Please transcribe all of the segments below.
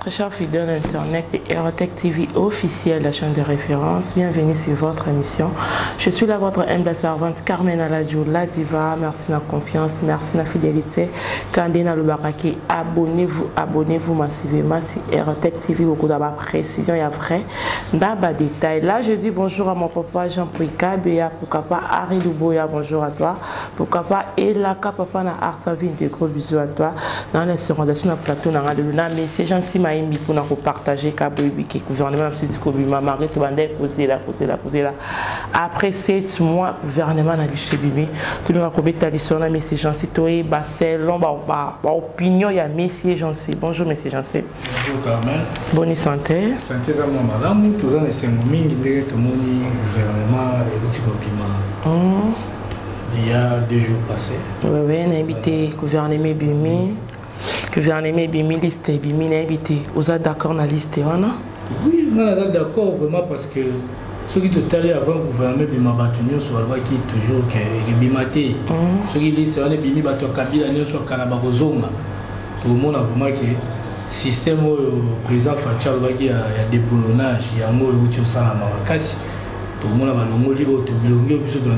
Très chers fidèles Internet et Aerotech TV officiel, la chaîne de référence, bienvenue sur votre émission. Je suis là, votre humble servante Carmen Aladjo, la diva. Merci de la confiance, merci de la fidélité. Kandena Lubaraki, abonnez-vous massivement sur Aerotech TV. Beaucoup d'abord précision, il y a vrai, d'abord détail. Là, je dis bonjour à mon papa Jean-Paul Kabea, pourquoi pas Harry Luboya, bonjour à toi. Pourquoi pas Elaka, papa na Artavine, des gros bisous à toi. Dans les recommandations de plateau, dans la luna, mais c'est gentil. Pour nous partager le gouvernement ma mari poser là. Après 7 mois, le gouvernement a dit chez Bimi, tout le monde a dit son ami, c'est gentil, Barcelone, opinion, il y a messieurs gentil. Bonjour, messieurs gentil. Bonjour, Carmen. Bonne santé. Santé, madame. Tout le monde est gouvernement il y a 2 jours passés. Oui, on a invité le gouvernement Bimi. Gouvernement Bimi liste Bimi n'a invité. Vous êtes d'accord dans la liste? Oui, on est d'accord vraiment parce que ceux qui sont allés avant le gouvernement Bima Batunio sur le qui toujours Bimate. Ceux qui listent on est Bimi Bato Kabila sur Kanabagozonga. Tout le monde a vraiment que système président Fachal qui a déboulonnage, il y a un mot où tu sens la Marakasi. Tout le monde a l'ongoli au Tubilongi au Bissot de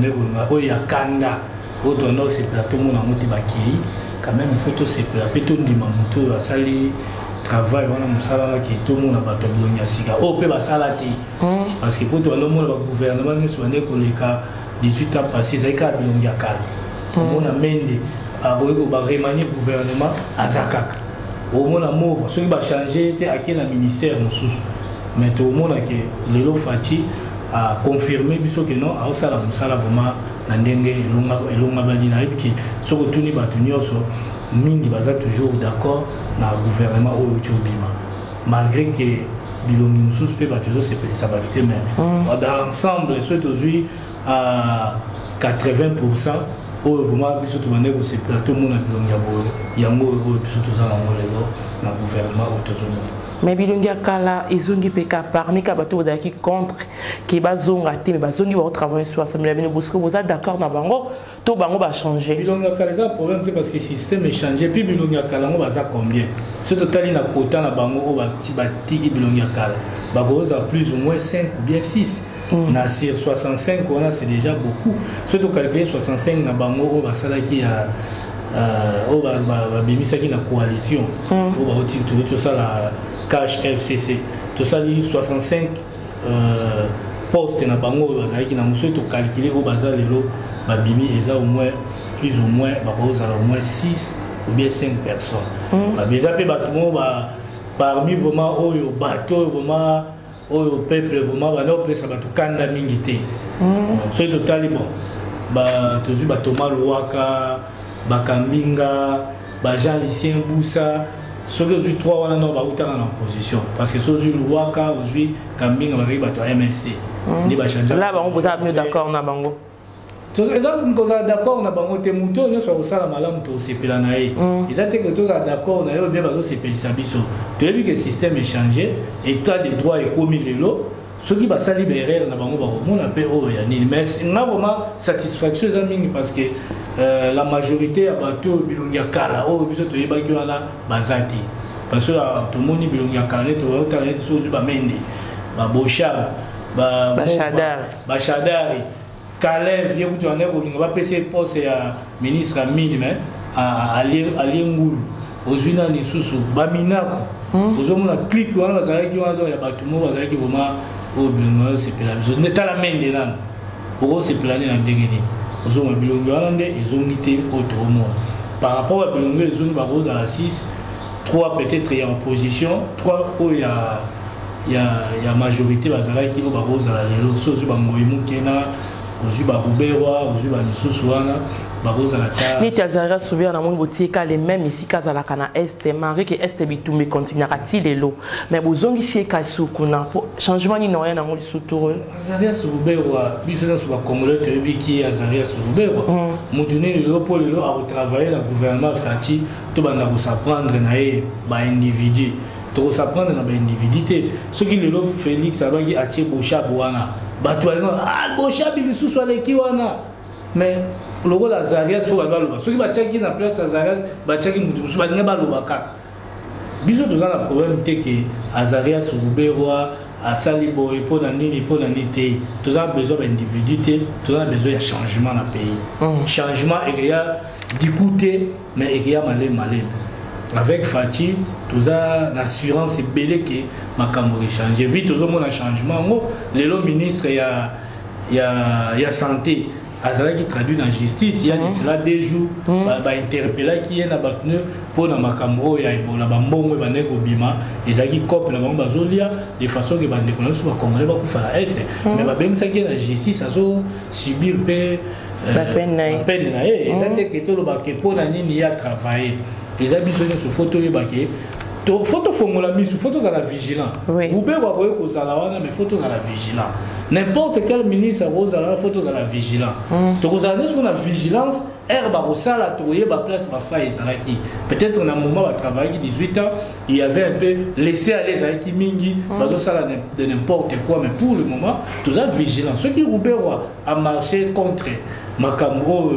il y a Kanda. Autre non, c'est pour tout le monde a monté Baki. Quand même, il faut tout se placer. Tout le monde a monté à Sali. Travail, on a mon qui tout le monde a battu le Siga. Oh, peut pas salati. Parce que pour tout le monde, le gouvernement nous soigne pour les cas 18 ans passés, ça y est, il y a calme. On a mené à remanier le gouvernement à Zakak. Au monde a mauve, ceux qui va changer était à quel ministère nous sous. Mais tout le monde a que le lot Fati a confirmé que non, à Osala Moussala vraiment. Nandenge elonga badina ebiki soko tuni batu nyonso mingi baza toujours d'accord na gouvernement oyo tobima malgré que bilongi mususu pe batu zo sepelisa balite mais dans l'ensemble soit aujourd'hui à 80% oyo vraiment biso tobande ko sepela tout monde na bilongi ya boyo yango oyo biso tozala ngolelo na gouvernement oyo tozomona. Mais bilongi kala izongi peka parmi kabato daki contre qui bazonga te mais bazongi va travailler sur assemblée mais vous êtes d'accord na bango to bango va changer bilongi kala ça problème parce que système est changé puis bilongi kala ngo baza combien ce total na quota na bango o batiki bilongi kala bakoza plus ou moins 5 ou bien 6 na sur 65 on a c'est déjà beaucoup ce to calculer 65 na bango o basala qui a on va bémisser qui na coalition on va utiliser tout ça la cash FCC tout ça les 65 postes na bango bazali qui na muso to calculer au bazar lelo ba bimi eza au moins plus ou moins ba kozala au moins 6 ou bien 5 personnes ba beza pe batumo ba parmi vraiment oyo bateau vraiment oyo peuple vraiment ba no pesa batu kanda mingi te so total bon ba tozu ba Thomas Luaka Bakambinga, Bajan Lucien Boussa, ceux qui ont 3 ans dans en position. Parce que ceux qui ont Waka, aujourd'hui, Kambinga, va MLC. Là, on vous a mis d'accord, na bango. Tous les gens qui sont d'accord, na bango, te moutons, nous sommes au salam malam, tous ces pelanaïs. Ils ont été d'accord, on a eu bien besoin de ces pélisabiso. Tu as vu que le système est changé, et tu as des droits et commis les lots. Ceux qui vont se libérer, on a payé au Yanil. Mais on a vraiment satisfaction parce que la majorité a battu au Bilongia Kala, au Bisoto Yabagiola, Bazati. Parce que tout le monde est Bilongia Kala, tout le monde est sur le Bamendi, Bochab, Bachadari, Kalev, on va passer poste à ministre à Mine, à Liengoul, aux Unani Soussou, Baminako, aux hommes la clique, on va s'arrêter, il y a Batumo, on va s'arrêter vraiment. On est à la main de l'âme. Pour eux, c'est plané dans le déguéné. Ils ont un bilongo hollandais, ils ont été autrement. Par rapport à bilongo, ils ont barreau à la 6, 3 peut-être il y a opposition, 3 où il y a majorité, bazala qui ont barreau à la lélo. Soit ils ont moïmou kena, ils ont baroubewa, ils ont missousouana. Mais tu as souvenir dans mon boutique les mêmes ici qu'à la cana est marqué que est bitumé continuera t il l'eau mais vous avez ici qu'à soukuna changement ni rien dans mon sous-tour Azaria Soubewa business sur Congolais qui Azaria Soubewa monter le pour le à travailler dans le gouvernement Fati tout va nous s'apprendre naé ba individu tout s'apprendre na ba individuité ce qui le Félix Abagi atie Bochab wana batouana ah Bochab il sous soit les kiwana mais le rôle Azarias faut avoir le ceux qui va checker dans place Azarias va checker mutu musu ba ngaba lo baka biso toza na problème te que Azarias Rouberwa asali boye pour na nini te toza besoin d'individu te toza besoin de changement na pays changement et ya d'écouter mais il y a malé avec Fati toza l'assurance belé que makambo changer vite tozo mona changement ngo lelo ministre ya santé azala qui traduit dans justice il y a cela des jours ba interpeller qui est na batnu pour na makambo ya ebola ba mbongo ba nego bima ezaki cop na bango bazolia de façon que ba ndeko na so ba congolais ba ku fala est mais ba bengisa qui na justice azo subir pe la peine na ezate que to lo ba ke pour na nini ya travailler les habits sur photo et baquet photo fongola misu photos à la vigilant Rouberwa ba boye ko zala wana mais photos à la vigilant n'importe quel ministre a rose à la photos à la vigilant to ko zala sur la vigilance herba au sala toyer ba place ba fa ezalaki peut-être na moment ba travailler 18 ans il y avait un peu laissé aller ezalaki mingi bazo sala de n'importe quoi mais pour le moment tous a vigilant ceux qui Rouberwa a marché contre makambo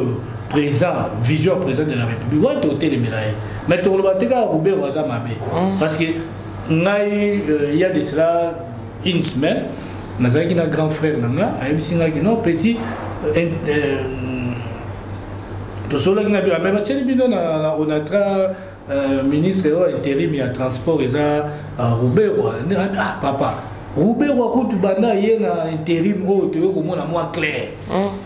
présent vision président de la République ouais to les médailles mais tout le batega Rouberwa za mabe parce que il y a de cela une semaine nazaki na grand frère nanga ayebisi ki non petit to solo ki na bi mais bateli bino na onatra ministre intérim ya transport eza Rouberwa ah papa Rouberwa ko tubanda ye na intérim o to ko mona moi clair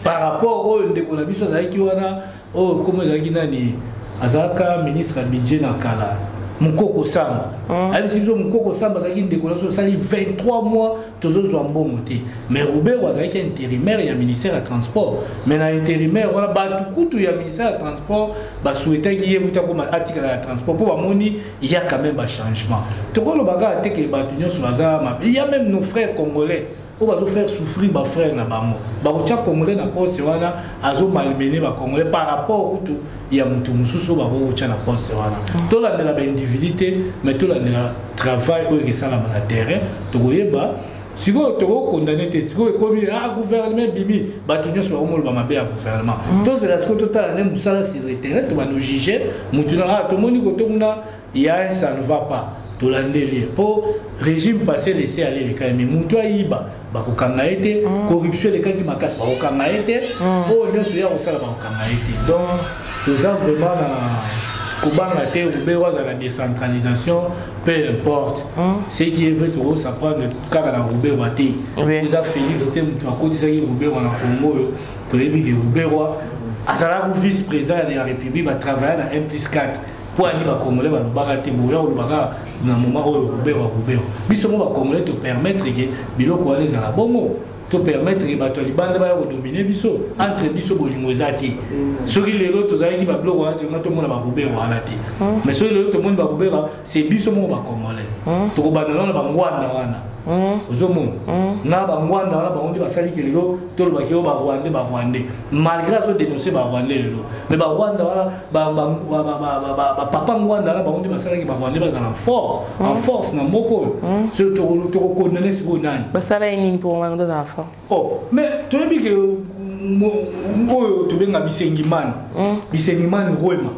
par rapport au ndeko na biso zaki wana o comme zaki nani azaka ministre budget na kala Mukoko Samba ayebisi biso Mukoko Samba zaki ndeko na so sali 23 mois tozo zwa mbongo te mais Rouberwa zaki intérimaire ya ministère ya transport mais na intérimaire wana batu kutu ya ministère ya transport ba souhaiter ki yebuta ko article ya transport pour bamoni il y a quand même un changement tokolo baga te ke batu nyoso baza il y a même nos frères congolais on va faire souffrir ba frère na bango ba ko tia congolais na poste wana azo malmener ba congolais par rapport au tout il y a mutu mususu ba ko tia na poste wana to la de la individualité mais to la de la travail au resala na terrain to koyeba siko to condamner te siko ko bi gouvernement bimi ba tu nyoso ba mo ba mabe ya gouvernement to c'est la siko total ne musala sur le terrain to ba nous juger mutu na to moni ko to muna ya ça ne va pas to landeli pour régime passé laisser aller les cas mais mutu aiba bakokanga été corruption les cas qui makasi bakokanga été oh nyoso ya osala bakokanga été donc nous avons vraiment na kubanga te Rouberwa za la décentralisation peu importe ce qui est vrai tout ça prend le cas na Rouberwa te vous a félicité mutu akodisa ki Rouberwa na Congo pour ebi Rouberwa azala vice-président de la République va travailler na 1+4 pour aller ba congolais ba lobaka te boya o lobaka na moment oyo Rouberwa biso mo ba congolais te permettre que biloko wale za la bongo te permettre que bato libanda ba ko dominer biso entre biso bolingo ezati soki lelo to zali ki ba bloko wana te to mona ba Rouberwa ala te mais soki lelo to mona ba Rouberwa c'est biso mo ba congolais to ko bandana na ba ngwanda wana ozomona na ba ngwanda wana ba ondi ba sali kelelo to ba ke o ba Rwandais malgré so dénoncer ba Rwandais lelo mais ba Rwanda wana ba papa ngwanda wana ba ondi ba sali ki ba Rwandais ba za fort en force na moko so to ko condamner si bo nani ba sala nini pour moi dans la fort oh mais to yebi ke oyo to benga Bisengimani Rwema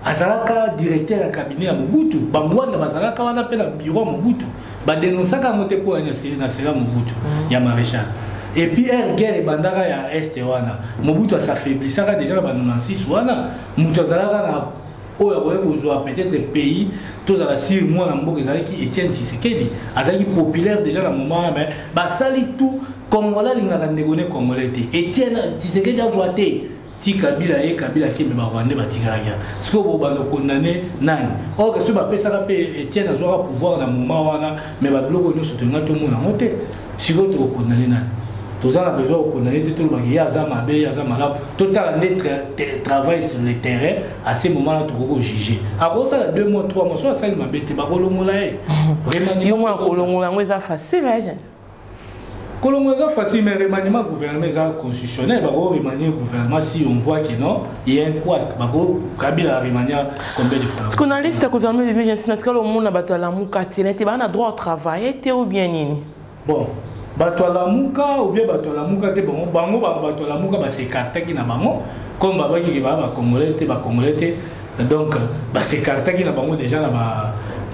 azalaka directeur ya cabinet ya Mobutu ba ngwanda bazalaka wana pe na bureau Mobutu ba dénonçaka moté pour na sera Mobutu ya maréchal et puis guerre bandaka ya est wana Mobutu s'affaiblissaka déjà ba 96 wana mutu azalaka na oyo akoye kozwa peut-être pays tous à la sire moi na mboka ezalaki Etienne Tshisekedi azalaki populaire déjà na moment mais basali tout congolais lingaka ndeko ne congolais te Etienne Tshisekedi azwa te ti Kabila qui me ba Rwandais batikaka ce que bo bando condamner nani or que ce ba pesa pe Etienne azwa pouvoir na moment wana mais ba bloko nyoso to ngato mona mote si go to condamner nani tous a besoin de connaître tout le monde. Il y a Zama, il y a Zama, total travail sur le terrain. À ce moment-là, tu peux juger. Après ça, 2 mois, 3 mois, soit ça, il m'a bêté. Vraiment, Colombo, c'est facile, hein? Colombo, c'est facile, mais le remaniement gouvernemental constitutionnel, le remaniement gouvernement, si on voit que non, il y a un quoi, Kabila a remanié combien de fois? Parce qu'on a listé le gouvernement de l'émergence naturelle, au monde, on a droit de travailler, ou bien nini? Bon. Batola muka ou bien batola muka te bon bango batola muka ba se carte qui na bango comme ba ba congolais te donc ba se carte qui na bango déjà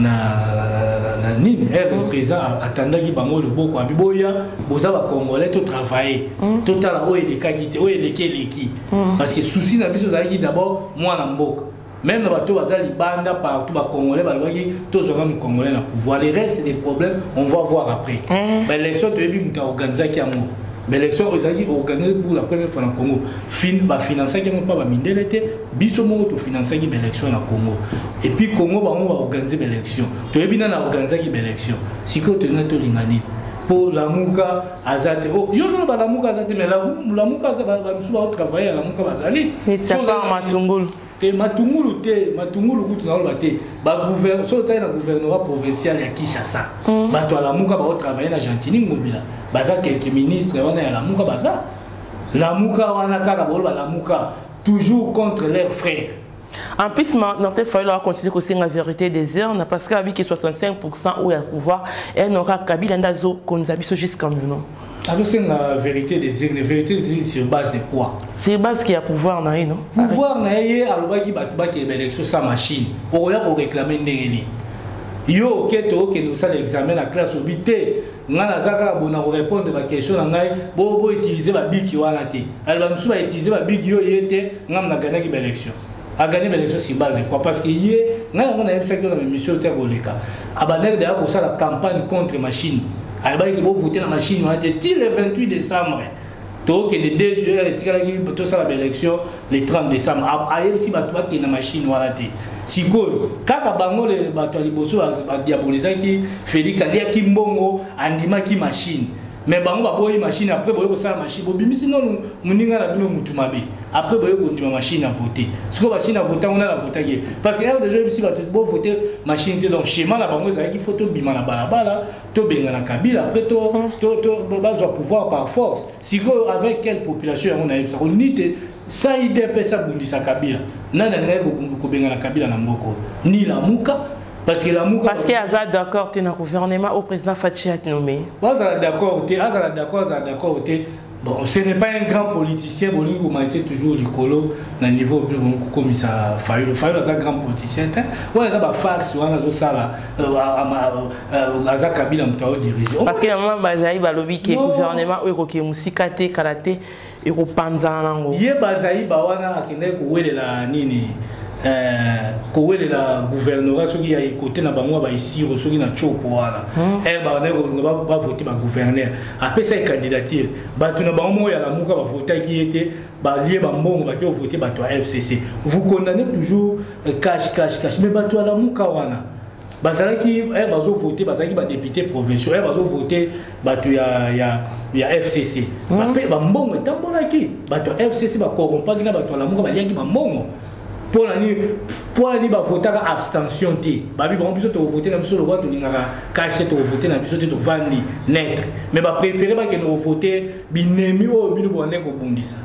na nini le président attendaki bango le boko abiboya boza ba congolais to travailler total o elekaki te o eleki parce que souci na biso zaki d'abord moi na mboka même bato baza libanda partout ba congolais ba waki to zonga mu congolais na pouvoir les restes des problèmes on va voir après mais l'élection to yebi muta organiser ki amour mais l'élection ezaki organisée pour la première fois na Congo ba financer ki pas ba mindele te biso mo to financer ki élection na Congo et puis Congo ba on va organiser l'élection to yebi na organiser ki élection siko to na to lingani pour la muka azate oh yo zo ba la muka azate mais la muka za ba musu ba travailler la muka bazali c'est pas matungulu te matungulu kutu na loba te ba gouvernement so ta na gouvernement provincial ya Kinshasa ba to la muka ba travailler na Gentini Ngobila baza quelques ministres wana ya la muka baza la muka wana kaka boloba la muka toujours contre leurs frères. En plus, maintenant, il faut continuer aussi la vérité des urnes parce qu'avec 65% où il y a le pouvoir, et non, Kabila Ndazo, qu'on nous a vu jusqu'à maintenant. C'est la vérité des urnes. La vérité, c'est sur base de quoi? C'est base qui a pouvoir, non? Pouvoir, il y a une élection sans machine. On va réclamer une yo keto que nous allons examiner la classe au bité ngana zaka bona répondre à question ngai bo utiliser ba biki wana te elle va nous utiliser ba biki yo yete ngam na gagner une élection a gagner l'élection sur base de quoi parce que yé ngana on a eu ça que dans mission terre boleka abanek d'ailleurs pour ça la campagne contre machine elle va que voter la machine wana te le 28 décembre donc les 2 juillet tout ça l'élection le 30 décembre aye si ba toi qui na machine wana te sikoyo kaka bango le bato ya liboso ba diabolisaki Félix aliaki mbongo andimaki machine mais bango ba boyi machine après boyo kosala machine bo bimisi non muninga na bino mutu mabe après boyo kondima machine à voter sikoyo machine à voter on a la voter parce que déjà bisi bato bo voter machine te donc schéma la bango zaki photo bima na balabala to benga na Kabila après to bazwa pouvoir par force sikoyo avec quelle population on a eu ça on nite ça idée pesa bundisa Kabila nana ngeko kubenga na Kabila na mboko ni la muka parce que la muka parce que aza d'accord tu na gouvernement au président Fachi a nommé aza d'accord bon ce n'est pas un grand politicien bon il commence toujours likolo na niveau comme ça Fayulu aza grand politicien on aza ba fax on aza sala aza Kabila mtao diriger parce que maman bazai balobi que gouvernement o ko musikate karaté et ko panzana nango ye bazai ba wana akende ko welela nini ko welela gouvernement soki ya côté na bango ba ici soki na chopo wana ba ne ba voter ba gouverneur après ça candidature ba tuna bango mo ya la muka ba voter qui était ba lié ba mbongo ba ki voter ba to FCC vous condamnez toujours cash mais ba to la muka wana bazalaki bazo voter bazalaki ba député provinciaux bazo voter ba to ya FCC ba pe ba mbongo etambolaki ba to FCC ba corrompaki na ba to la muka ba liaki ba mbongo pour ni ba voter abstention te babi bon biso to voter na biso le vote lingaka cash to voter na biso te to vandi net mais ba préférer ba que no voter binemi o bino bonne ko bundisa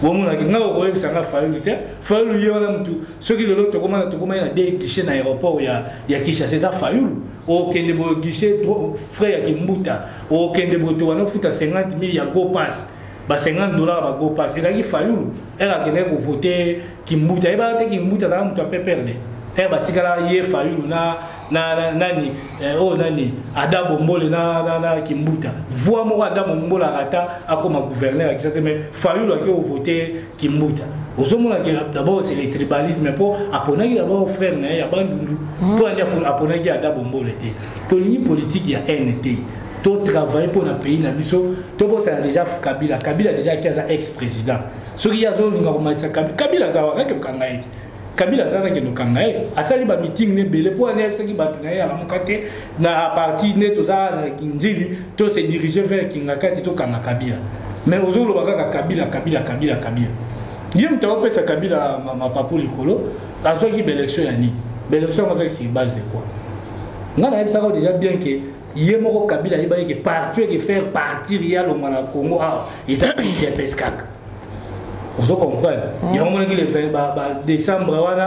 bon na nga ko yebisa nga Fayulu yo na mtu soki lelo to komana na des guichets na aéroport ya Kinshasa ça Fayulu o kende bo guichet frère ya Kimbuta o kende bo to wana futa 50 000 ya go pass ba $50 ba go pass ezaki Fayulu elle a kende ko voter Kimbuta eba te Kimbuta za mtu ape perdre ba tikala ye Fayulu na nani nani Adabo Mbole na Kimbuta voix mo Adabo Mbole ata akoma gouverneur qui mais Fayulu a voter Kimbuta ozomona que d'abord c'est le tribalisme pour aponaki d'abord frère na ya bandundu pour aller aponaki Adabo Mbole te to ligne politique ya NT to travailler pour le pays na biso to bossa déjà Kabila déjà qui est ex-président soki yazo linga komatisa Kabila za wakati kangaiti Kabila zana ke no kangaye asali ba meeting ne bele pour aller saki batu na ya mukate na parti ne to za na kinzili to se diriger vers kingakati to kanga Kabila mais ozolo bakaka Kabila Dieu mtawo pesa Kabila ma papu likolo azoki élection ya ni élection ça c'est base de quoi ngana ça déjà bien que yemoko Kabila iba que parti que faire partir ya le mwana Congo ils ça des pescak. Vous comprenez? Il y a un moment qui le fait, décembre,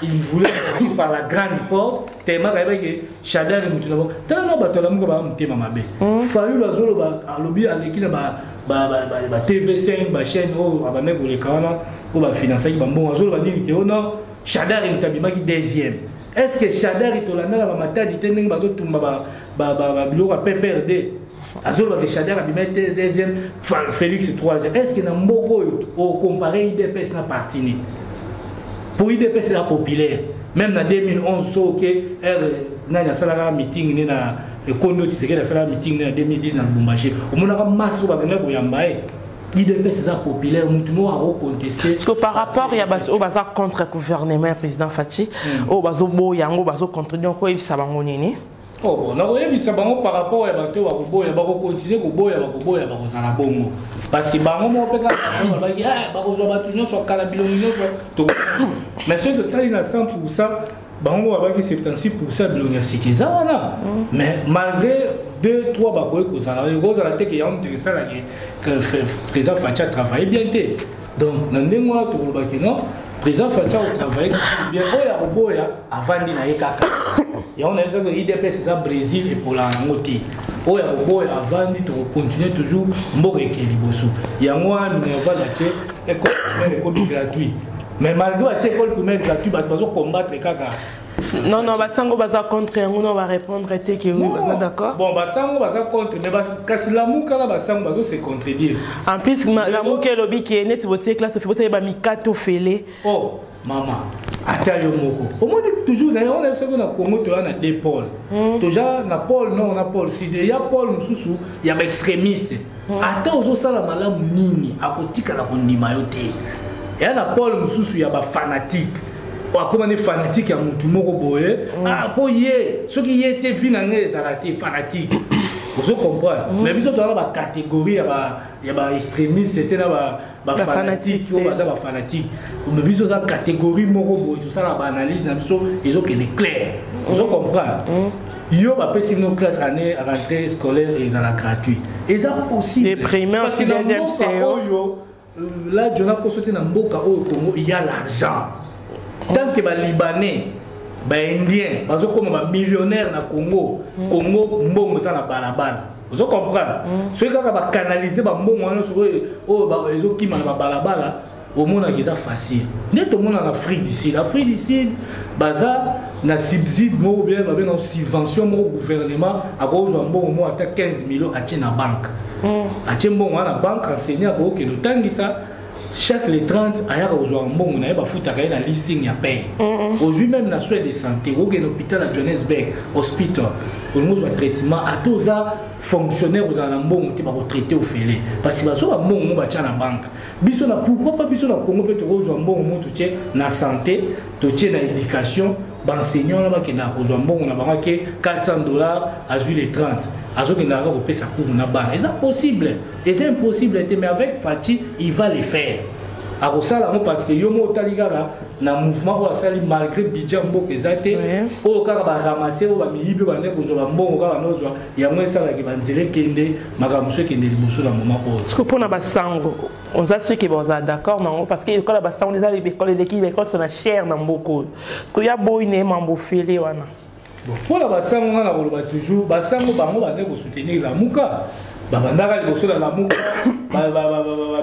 il voulait passer par la grande porte, tellement qu'il y a Chadar et Moutoulabo. Tellement que tu as dit que Fayulu a zolo a lobby à l'équipe TV5, chaîne où a les canaux, où a financé bon a zolo a dit que non, Chadar et Moutabima qui deuxième. est-ce que Chadari tolanda la matadi tendeng bazo tumba ba biloko PPRD azolo ba Chadari abimete deuxième Félix troisième est-ce que na mboko yo au comparer IDPS na parti ni pour IDPS la populaire même en 2011 so que na sala meeting ni na kondo tiseke na sala meeting ni na 2010 na Lubumbashi omona ka maso ba ngena boyamba IDPS c'est populaire mutumo a contesté parce que par rapport il y a au bazar contre gouvernement président Fachi au bazo bo yango bazo contre donc il ça bango nini oh bon na oyebi ça bango par rapport ya bato ba koboya ba continuer koboya ba kozala bongo parce que bango mo peka ba ki ba kozwa bato nyonso kala bilongo nyonso to mais ce total na 100% bango ba ki 76% bilongo ya sikeza wana mais malgré 2-3 bakoye kozala kozala te que ya intéressant la que président Fachi a travaillé bien té donc na ndenge wana to ba ki non président Fachi a travaillé bien oya koboya avandi na ekaka et on a dit que l'IDPS c'est ça Brésil et pour la moitié. Oh ya boy avant dit on continue toujours mboka ekeliboso. Ya moi Minerva la école gratuit. Mais malgré la école primaire gratuit bazo combattre kaka. Non non basango baza contre on va répondre était que oui baza d'accord. Bon basango baza contre mais kasi la muka la basango bazo se contredire. En plus la muka lobby qui est net voter classe fait voter ba mikato fele. Oh maman Atayo moko. Au moins toujours d'ailleurs on a fait que na Congo tu as des pôles. Toujours na pôle non na pôle si il y a pôle mususu il y a extrémiste. Ata ozo sala malamu nini akotika la kondima yote. Et na pôle mususu il y a ba fanatique. Comment les fanatiques ya mutu moko boye ah boye ceux qui étaient finangé zalati fanatique. Vous comprenez mais biso dans la catégorie il y a ba extrémiste c'était là ba fanatique ou ba fanatique mais biso dans catégorie moko boye tout ça la analyse na biso ils ont que les clair vous comprenez yo ba pesi nos classes année rentrée scolaire et ça la gratuit et ça possible les primaires aussi deuxième CO là je n'ai pas sauté dans mboka au Congo il y a l'argent tant que les Libanais, les Indiens, les millionnaires na Congo, Congo mbongo ça na balabala. Vous comprenez? Ceux qui ont canalisé mbongo wana sur les autres qui na balabala, au monde c'est facile. Net au monde en Afrique d'ici, l'Afrique d'ici, baza na subside mo bien ba na subvention mo gouvernement à cause un bon mo ata 15 millions à na banque. A mbongo na banque enseigner ko que le tangisa chaque les 30 aya ozwa mbongo na ba futa ka na listing ya paye aujourd'hui même na soins de santé au hôpital à Johannesburg hospital on ozwa traitement à toza fonctionnaire aux mbongo te ba traiter au félé parce que baso ba mbongo ba tia na banque biso na pourquoi pas biso na Congo peut ozwa mbongo mo tutie na santé tutie na éducation ba enseignant na ba ke na ozwa mbongo na ba ke $400 à les 30 Azoki n'a pas payé sa cour na ban. C'est possible. Et c'est impossible. Mais avec Fachi, il va le faire. Alors ça là parce que yomo taligara na mouvement ou sali malgré budget mboka ezate o kaka ba ramasser o ba miyibe ba ndeko zo ba mbongo kaka nozwa ya mwe sala ki banzele kende makamuso kende liboso na moment o. Parce que pour na basango on sait ce que vous êtes d'accord non parce que l'école basango les écoles l'équipe école sont cher na mboko. Parce que ya boy ne mambo fele wana. Pour la basango on a toujours basango bango ba ndeko soutenir la muka. Babandaka liboso na lamuka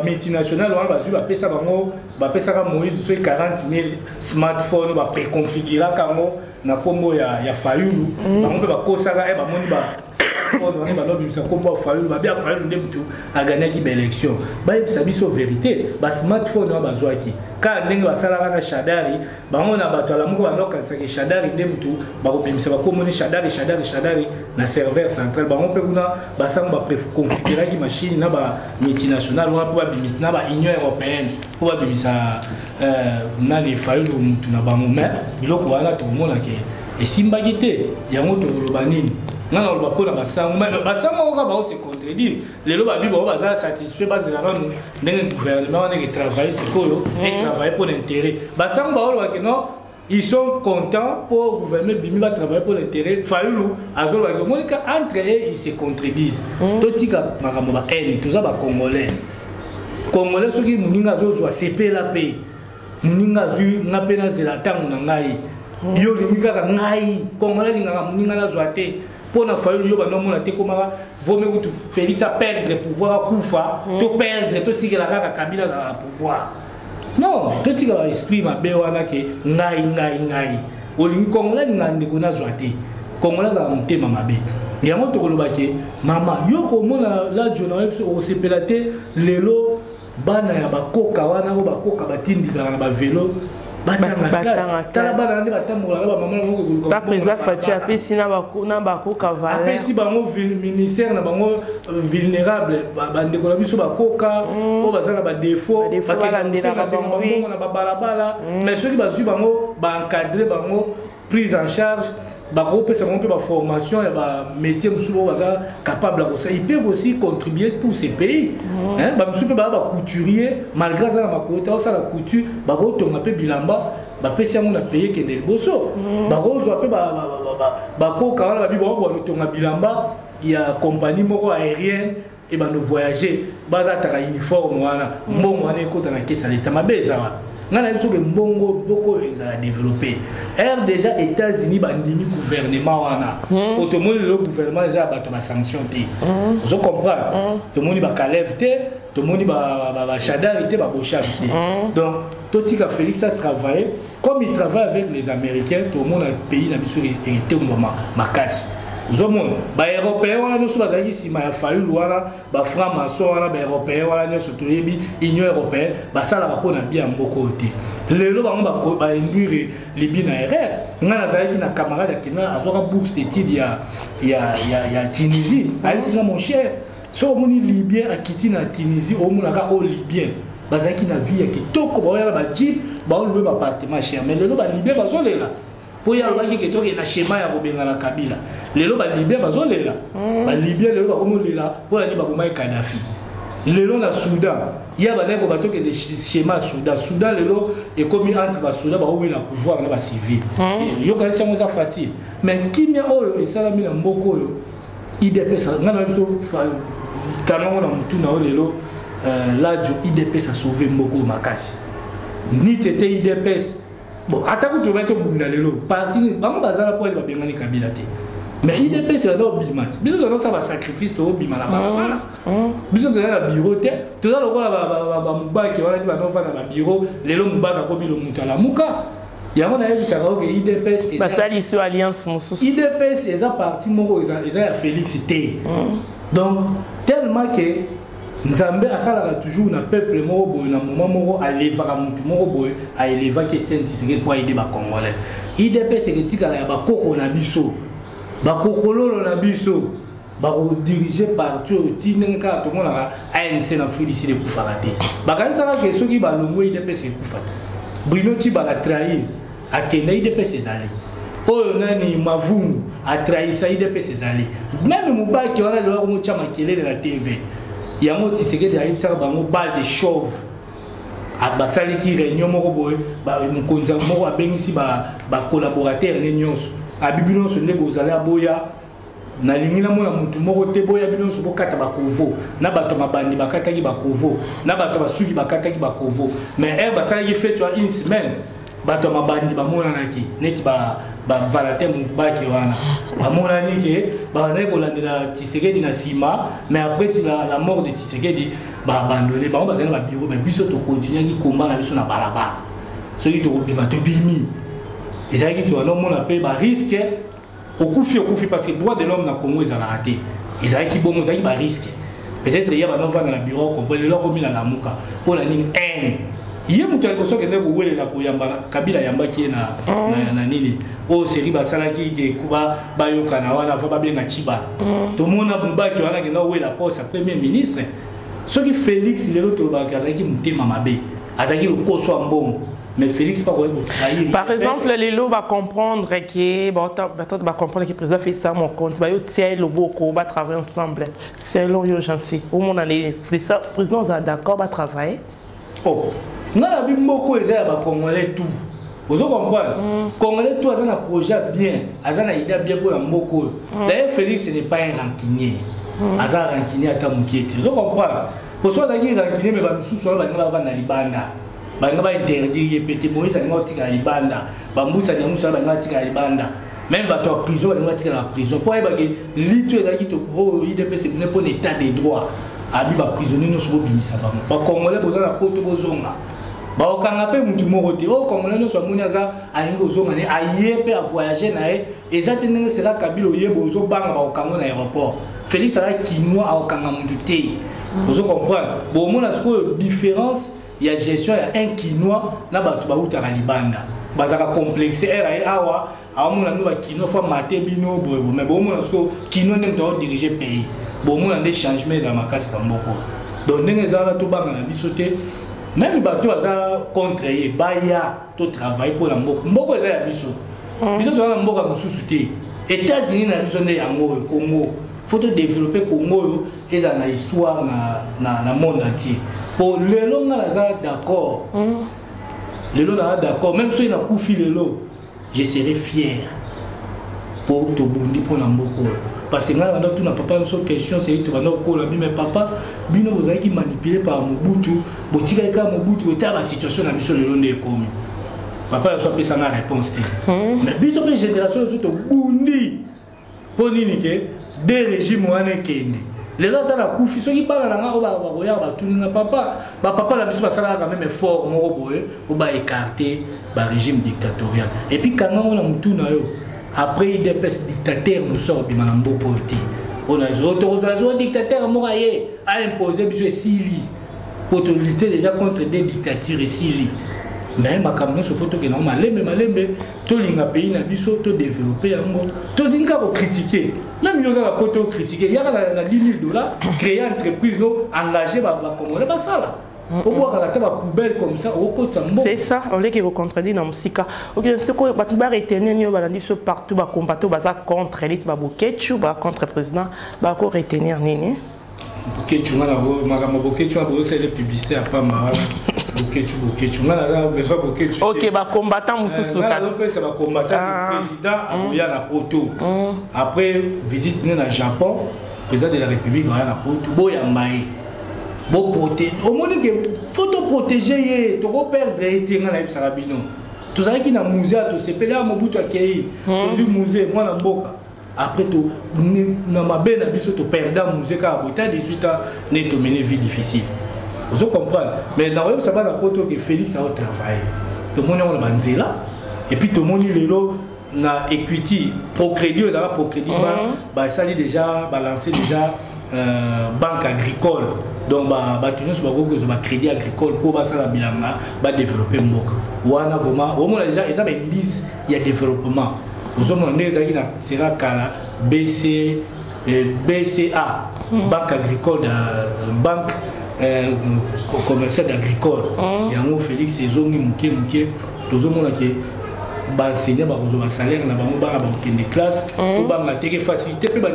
multinational wana bazwi bapesa bango bapesaka Moïse so 40,000 smartphone ba préconfigura kango na kombo ya Fayulu bango bakosaka bamoni ba smartphone wana balobimisa kombo ya Fayulu babia Fayulu nde mutu aganaki ba élection bayebisa biso vérité ba smartphone wana bazwaki ka ndenge basalaka na Shadari bango na bato alamuka banokanisaka Shadari nde mutu bakobimisa bakomoni Shadari na serveur central bango mpe kuna basango ba préconfiguraki machine na ba multinational wana pour bimisa na ba Union européenne pour bimisa na les Fayulu mutu na bango mais biloko wana tomona ke esimbaki te yango toloba nini ngana loba pona basango oka ba se contredire lelo babi ba baza satisfait bazela kanu ndenge gouvernement wana qui travaille sikoyo et travaille pour l'intérêt basango ba loba ke non ils sont contents pour gouverner bimi va travailler pour l'intérêt Fayulu azolo ba monika entre eux ils se contredisent totika makambo ba haine tout ça ba congolais soki muninga zozwa CP la paix muninga zu ngapena zela tangu na ngai yo limika ngai congolais linga muninga na zoate pour na Fayulu yo ba no mona te komaka vaut mieux que Félix a perdre pouvoir kufa to perdre to tika la kaka Kabila na pouvoir non to tika ba esprit mabe wana ke ngai olingi Congolais ngande kona zoate Congolais za mutema mabe yango to kolobaki mama yo komona la journal au sepelate lelo bana ya bakoka wana ko bakoka batindika na ba vélo batanga classe tala bana ndi batambola ba mama ngoko ko ta président Fatia apesi na bakoka valeur apesi bango ministère na bango vulnérable bande ko biso bakoka o bazala ba défaut balandela bango na balabala mais ceux qui bazui bango ba encadrer bango prise en charge groupe c'est un peu de formation et de métier capable de ils peuvent aussi contribuer tous ces pays hein couturier malgré ça la côté ça la couture on a bilamba pesi on a payé que des bosso barozo appelle bilamba il y a compagnie moko aérienne et nous voyager bazata uniforme wana mbongo wana ekota na kesa leta mabeza ngana biso ke mbongo boko ezala développer déjà États-Unis bandini gouvernement wana automoni le gouvernement eza bato ba sanction te vous comprendre tout moni ba kalève te tout moni ba chadari te ba bochari te donc totika Félix a travaillé comme il travaille avec les Américains tout le monde a pays na biso était au moment makasi Zomon, les Européens, nous sommes allés ici, mais il a fallu voir les francs-maçons, les Européens, l'Union européenne, ça va pas bien beaucoup côté. Les gens vont induire les biens aériens. Nous avons un camarade qui a une bourse d'études il y a Tunisie. Il mon cher, si on est libyen à quitter la Tunisie, on est au Libyen. Bazaki na vie qui toko ba ya ba jeep ba louer ba appartement cher mais les gens libyen bazolela. Pour y aller que toi na schéma ya kobenga na Kabila lelo ba libyen bazolela ba libyen lelo ba komolela pour aller ba komai Kadhafi lelo na Soudan ya ba leko bato que des schémas Soudan lelo et comme entre ba Soudan ba wela pouvoir na ba civil yo ka c'est moins facile mais kimia oyo esalami na mboko oyo IDP ça ngana biso kanongo na mutu na lelo là jo IDP ça sauver mboko makasi ni tete IDP. Bon, attaque tu vas te bouger lelo. Parti, bango bazala pour aller bengani Kabila te. Mais IDP c'est là bimat. Biso ça va sacrifice to bimala bala. Biso ça la bureau te. Tu as le quoi ba mubaki wala ti ba no na bureau, lelo mubaka ko bilo mutala muka. Ya mona yebi ça que IDP c'est ba sali sur alliance mususu. IDP c'est ça parti moko eza ya Félix te. Donc tellement que Nzambe asalaka toujours na peuple moko boye na moment moko alevaka mutu moko boye a éleva ke tienti pour aider ba Congolais. IDP c'est que tikala ya ba koko na biso. Ba kokololo na biso. Ba ko diriger partout tinenga to mona ANC na Afrique ici de kufarate. Ba kanisa ka soki ba longo IDP c'est kufata. Bruno Tiba la trahir a kenda IDP c'est allé. Oyo nani Mavungu a trahi ça IDP c'est allé. Même Mubaki wana le ko chama kelele na TV. Il y a un petit secret de balle de chauve. À Basali qui réunion moko boy, mon konza moko a ben ici ba collaborateur réunion. À Bibilon se négocier à boya. Na lingina mona mutu moko te boya bilon so bokata ba kovo. Na bato mabandi bakata ki ba kovo. Na bato basuki bakata ki ba kovo. Mais Basali qui fait tu as une semaine. Bato mabandi ba mona naki. Neti ba valate mubaki wana amona nike ba na ko landela Tshisekedi na sima mais après la mort de Tshisekedi ba abandonné ba bazana ba bureau mais biso to continuer ki combat na biso na balaba celui to bima to bimi ezaki to no mona pe ba risque okufi parce que droit de l'homme na Congo ezala raté ezaki bongo ezaki ba risque peut-être il y a ba no vanga na bureau ko le loko mina na muka pour la ligne 1 yé mutu alikoso kende ko welela ko yamba Kabila yambaki na nini o seri basalaki ke kuba bayoka na wana fa babenga Chiba to mona Mubaki wana ke na wela poste premier ministre soki Félix lelo to ba kazaki mutema mabe azaki ko so mbongo mais Félix pas quoi trahir. Par exemple les lots va comprendre que va comprendre que le président fait ça mon compte va yo tiens le boko va travailler ensemble c'est l'urgence au monde aller président d'accord va travailler. Oh na bi moko eza ba Congolais tout. Vous comprenez? Congolais tout a un projet bien, a une idée bien pour la moko. D'ailleurs Félix ce n'est pas un rancunier. Aza rancunier ata mukieti. Vous comprenez? Pour soit d'ailleurs rancunier mais ba mususu ba ngaba na libanda. Ba ngaba interdire pété Moïse a ngoti ka libanda. Ba mbusa na musa ba ngati ka libanda. Même ba to prison ba ngati ka prison. Pour ba ke litu ezaki to pro IDP c'est pour l'état des droits. Abi ba prisonnier no so bimisa ba. Ba Congolais bozana poto bozonga. Ba okanga pe mutu moko te. O Congolais no so moni aza alingi ozonga ne aye pe a voyager na e. Exactement c'est là Kabila oyebo ozo banga ba okanga na aéroport. Félix ala Kinois a okanga mutu te. Vous comprenez? Bon mon a ce différence, il y a gestion il y a un Kinois na ba tu ba uta ka libanda. Bazaka complexe era awa amona no ba Kinois fa maté bino boy mais bon mon a ce Kinois nem to diriger pays. Bon mon a des changements za makasi tamboko. Donc ndenge za to banga na bisoté même bato aza contre ye baya to travail pour la mboko. Mboko za ya biso. Biso to na mboka mususu te. États-Unis na biso ne yango Congo. Faut développer Congo et ça na histoire na monde entier. Pour les longs d'accord. Les longs d'accord. Même si il a koufi les longs, je serai fier pour te bondi pour l'amboko. Parce que là, tout n'a pas une question, c'est que tu vas mais papa, bino vous avez qui manipulé par Mobutu, botika ka Mobutu était la situation na mission le long des communes. Papa il soit ça na réponse. Mais biso pe génération surtout bondi pour ninique des régimes wane kende. Les gens dans la koufi ceux qui parlent là on va voir ba tout na papa la biso ba sala quand même effort moko boye pour ba écarter ba régime dictatorial. Et puis quand on a mutu na yo après il dépêche dictateur nous sort bi manambo politique. On a autorisation dictateur moraye a imposé biso sili pour lutter déjà contre des dictatures sili. Mais ma caméra sur photo que non malembe to linga pays na biso to développer yango to dinga ko critiquer même yo za ko to critiquer il y a na 10 000 $, créer entreprise no engager ba congolais ba sala au bout ka ta ba poubelle comme ça au côté mbo c'est ça on les qui vous contredit dans musika OK c'est quoi ba tuba retenir nyo ba landi so partout ba combattre ba contre élite ba bokechu ba contre président ba ko retenir nini bokechu ngala bo magama bokechu abo c'est les publicités à pas mal bokechu ngala besoin bokechu OK ba combattant mususu ka c'est ba combattant président aboya na poto après visite na Japon président de la République na poto boya mai bo protéger au moins que faut te protéger to ko perdre été ngala ibsaka bino tout ça qui na musée to sepele a Mobutu akei to musée moi na mboka après tout na mabe na biso to perdre musée ka bota 18 ans ne to mener vie difficile. Vous comprenez? Mais dans le ça va la photo que Félix a au travail. Tout le monde est en banzela et puis tout le monde est là na equity procrédit on a procrédit bah ça dit déjà balancer déjà banque agricole donc bah tenir sur ba crédit agricole pour ba ça la bilanga ba développer mboka. Wana vraiment au moins déjà ils avaient liste il y a développement. Vous avez demandé ça sera kala BCA banque agricole banque commercial agricole. Il y a un Félix Saisongi Mouké, tout le monde qui va enseigner un salaire dans une classe, tout le monde qui facilité, puis il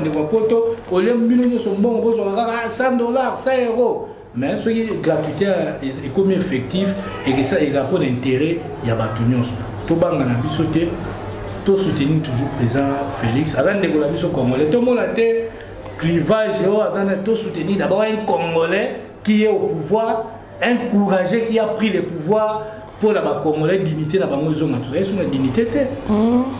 au lieu de son bon, $100, 100 €. Mais ce qui est gratuité est comme effectif et que ça, ils ont d'intérêt, il y a des tout le monde a sauté, tout soutenir toujours présent Félix. Avant de la mission congolais, tout le monde a été clivage, tout soutenir d'abord un Congolais qui est au pouvoir, un courageux qui a pris le pouvoir pour la Congolais dignité na bango zonga tu sais une dignité té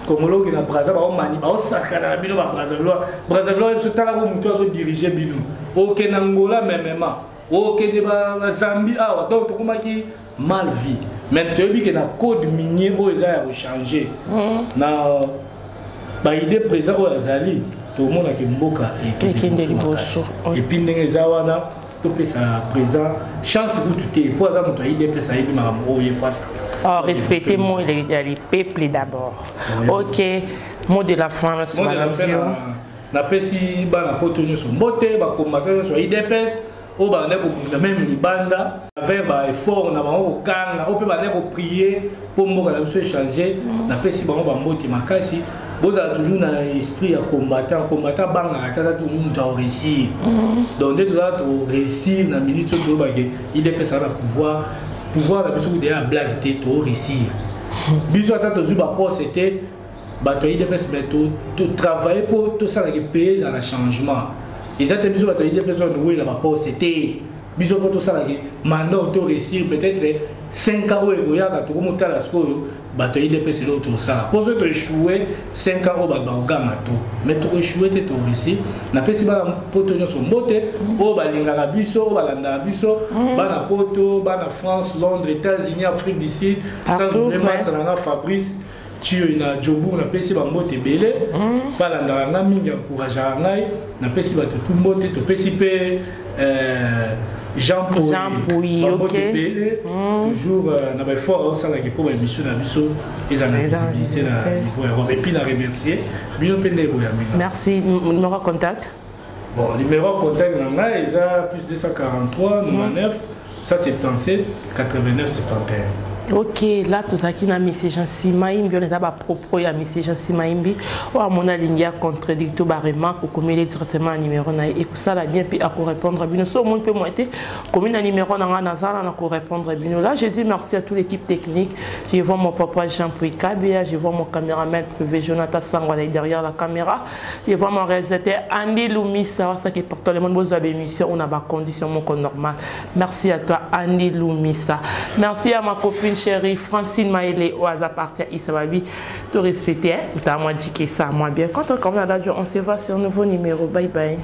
Congolais qui na Brazzaville ba mani ba osakana na bino ba Brazzaville so tala ko mutu azo diriger bino OK na Angola même OK de ba Zambie ah donc to komaki mal vie mais tu dis que na code minier o eza ya changer na ba idée présent o azali tout le monde a mboka et puis ndenge za wana présent chance pour tout est pour exemple toi il ça il m'a envoyé face respectez moi les peuples d'abord OK mot de la fin na pesi ba na potonyo so mbote ba combattre so IDPS o ba na même libanda avec ba effort na ba ko kanga o pe ba ko prier pour mboka la so changer na pesi ba mbote makasi. Vous avez toujours un esprit à combattre banga tout le monde a réussi. Donc dès que vous avez réussi dans la minute sur le baguette, il est ça pouvoir la personne qui a blague était tout réussir. Bisous à toujours ba poste c'était bateau il est tout travailler pour tout ça qui paye dans le changement. Ils ont bisous bateau il est personne où il a ba poste c'était biso ko to sala ki mandat auto réussir peut-être 5 ans où ya ka to mo tala sko bato IDPS lo to sala pour to échouer 5 ans ba gama to mais to échouer te to réussir na pesi ba poto nyo so mbote o ba linga biso ba landa biso ba na poto ba na France Londres États-Unis Afrique du Sud sans oublier Masana Fabrice Tio na jobu na pesi ba mbote belé balanda nga mingi encourage ngai na pesi ba tout mbote to pesi pe Jean Pouy ok toujours na ba fort au sala ki pour émission na biso et na visibilité na niveau Europe et puis na remercier bino pende boya minga merci numéro contact bon numéro contact na ngai eza plus 243 99 177 89 71. Ok, là tout ça qui n'a message en simaimbi, on est à propos ya message en simaimbi, ou à mon aligné contradictoire barrément pour communiquer directement un numéro na et que ça la bien puis à répondre bien. So mon peut moitié comme un numéro na nazala na pour répondre bien. Là, je dis merci à toute l'équipe technique. Je vois mon papa Jean-Pouy Kabia, je vois mon caméraman privé Jonathan Sangwa derrière la caméra. Je vois mon réalisateur Andy Loumissa, ça qui porte le monde besoin d'émission, on a pas condition mon normal. Merci à toi Andy Loumissa. Merci à ma copine chérie Francine Maëlé au hasard partir Isababi de respecter c'est à moi dit que ça moi bien quand on commence à la on se voit sur un nouveau numéro bye bye.